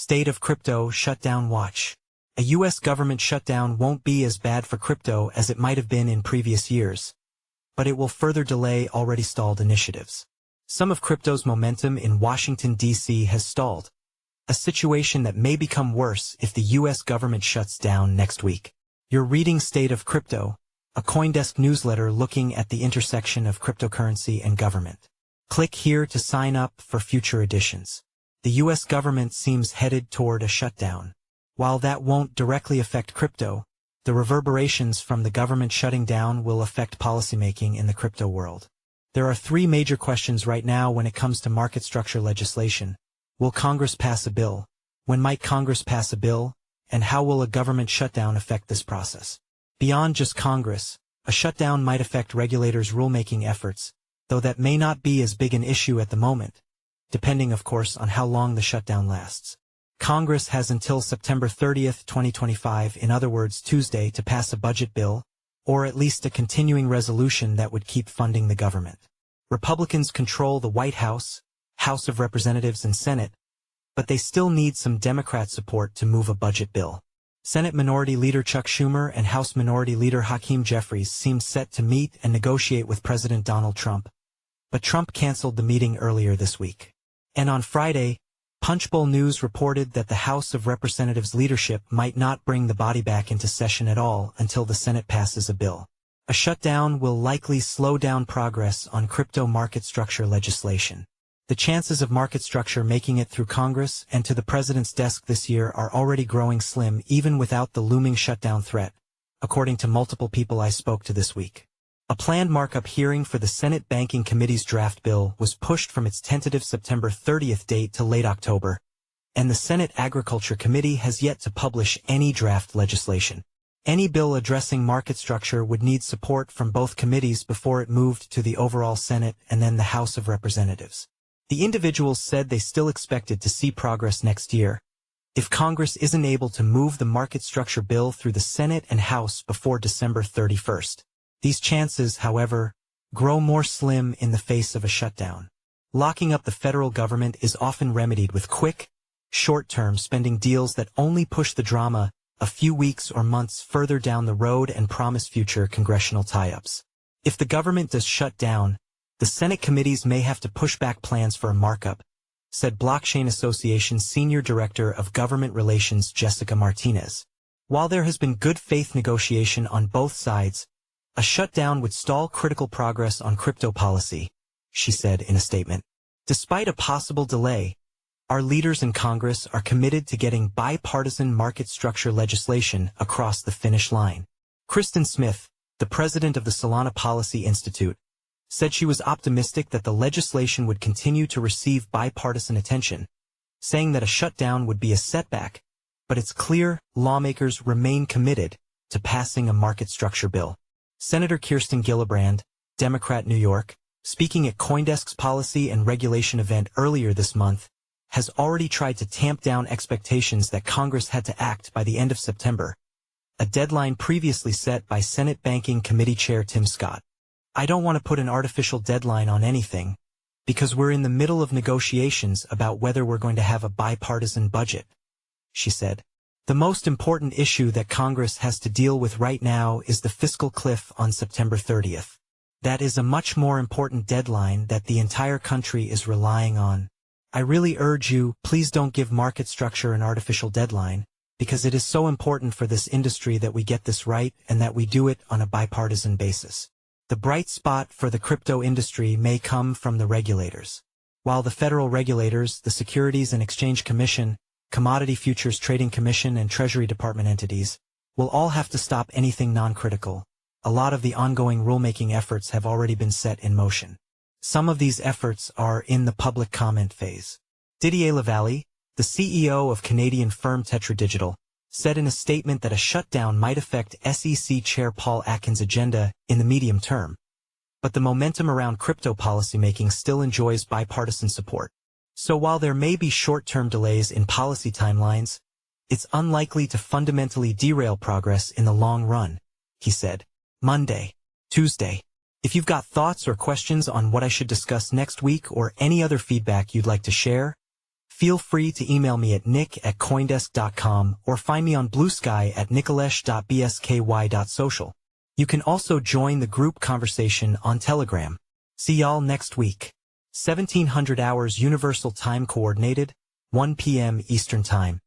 State of Crypto Shutdown Watch. A U.S. government shutdown won't be as bad for crypto as it might have been in previous years, but it will further delay already stalled initiatives. Some of crypto's momentum in Washington, D.C. has stalled, a situation that may become worse if the U.S. government shuts down next week. You're reading State of Crypto, a CoinDesk newsletter looking at the intersection of cryptocurrency and government. Click here to sign up for future editions. The U.S. government seems headed toward a shutdown. While that won't directly affect crypto, the reverberations from the government shutting down will affect policymaking in the crypto world. There are three major questions right now when it comes to market structure legislation. Will Congress pass a bill? When might Congress pass a bill? And how will a government shutdown affect this process? Beyond just Congress, a shutdown might affect regulators' rulemaking efforts, though that may not be as big an issue at the moment, depending of course on how long the shutdown lasts. Congress has until September 30th, 2025, in other words Tuesday, to pass a budget bill, or at least a continuing resolution that would keep funding the government. Republicans control the White House, House of Representatives and Senate, but they still need some Democrat support to move a budget bill. Senate Minority Leader Chuck Schumer and House Minority Leader Hakeem Jeffries seem set to meet and negotiate with President Donald Trump, but Trump canceled the meeting earlier this week. And on Friday, Punchbowl News reported that the House of Representatives leadership might not bring the body back into session at all until the Senate passes a bill. A shutdown will likely slow down progress on crypto market structure legislation. The chances of market structure making it through Congress and to the president's desk this year are already growing slim even without the looming shutdown threat, according to multiple people I spoke to this week. A planned markup hearing for the Senate Banking Committee's draft bill was pushed from its tentative September 30th date to late October, and the Senate Agriculture Committee has yet to publish any draft legislation. Any bill addressing market structure would need support from both committees before it moved to the overall Senate and then the House of Representatives. The individuals said they still expected to see progress next year if Congress isn't able to move the market structure bill through the Senate and House before December 31st. These chances, however, grow more slim in the face of a shutdown. Locking up the federal government is often remedied with quick, short-term spending deals that only push the drama a few weeks or months further down the road and promise future congressional tie-ups. If the government does shut down, the Senate committees may have to push back plans for a markup, said Blockchain Association's Senior Director of Government Relations Jessica Martinez. While there has been good faith negotiation on both sides, a shutdown would stall critical progress on crypto policy, she said in a statement. Despite a possible delay, our leaders in Congress are committed to getting bipartisan market structure legislation across the finish line. Kristen Smith, the president of the Solana Policy Institute, said she was optimistic that the legislation would continue to receive bipartisan attention, saying that a shutdown would be a setback, but it's clear lawmakers remain committed to passing a market structure bill. Senator Kirsten Gillibrand, Democrat, New York, speaking at CoinDesk's policy and regulation event earlier this month, has already tried to tamp down expectations that Congress had to act by the end of September, a deadline previously set by Senate Banking Committee Chair Tim Scott. I don't want to put an artificial deadline on anything, because we're in the middle of negotiations about whether we're going to have a bipartisan budget, she said. The most important issue that Congress has to deal with right now is the fiscal cliff on September 30th. That is a much more important deadline that the entire country is relying on. I really urge you, please don't give market structure an artificial deadline, because it is so important for this industry that we get this right and that we do it on a bipartisan basis. The bright spot for the crypto industry may come from the regulators. While the federal regulators, the Securities and Exchange Commission, Commodity Futures Trading Commission and Treasury Department entities, will all have to stop anything non-critical. A lot of the ongoing rulemaking efforts have already been set in motion. Some of these efforts are in the public comment phase. Didier Lavallée, the CEO of Canadian firm Tetra Digital, said in a statement that a shutdown might affect SEC Chair Paul Atkins' agenda in the medium term. But the momentum around crypto policymaking still enjoys bipartisan support. So while there may be short-term delays in policy timelines, it's unlikely to fundamentally derail progress in the long run, he said. Monday, Tuesday. If you've got thoughts or questions on what I should discuss next week or any other feedback you'd like to share, Feel free to email me at nick@coindesk.com or find me on Blue Sky at nicolesh.bsky.social. You can also join the group conversation on Telegram. See y'all next week. 1700 hours Universal Time Coordinated, 1 p.m. Eastern Time.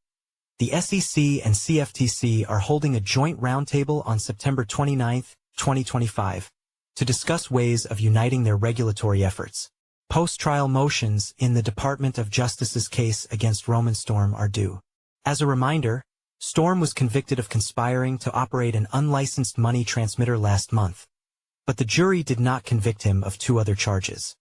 The SEC and CFTC are holding a joint roundtable on September 29, 2025, to discuss ways of uniting their regulatory efforts. Post-trial motions in the Department of Justice's case against Roman Storm are due. As a reminder, Storm was convicted of conspiring to operate an unlicensed money transmitter last month, but the jury did not convict him of 2 other charges.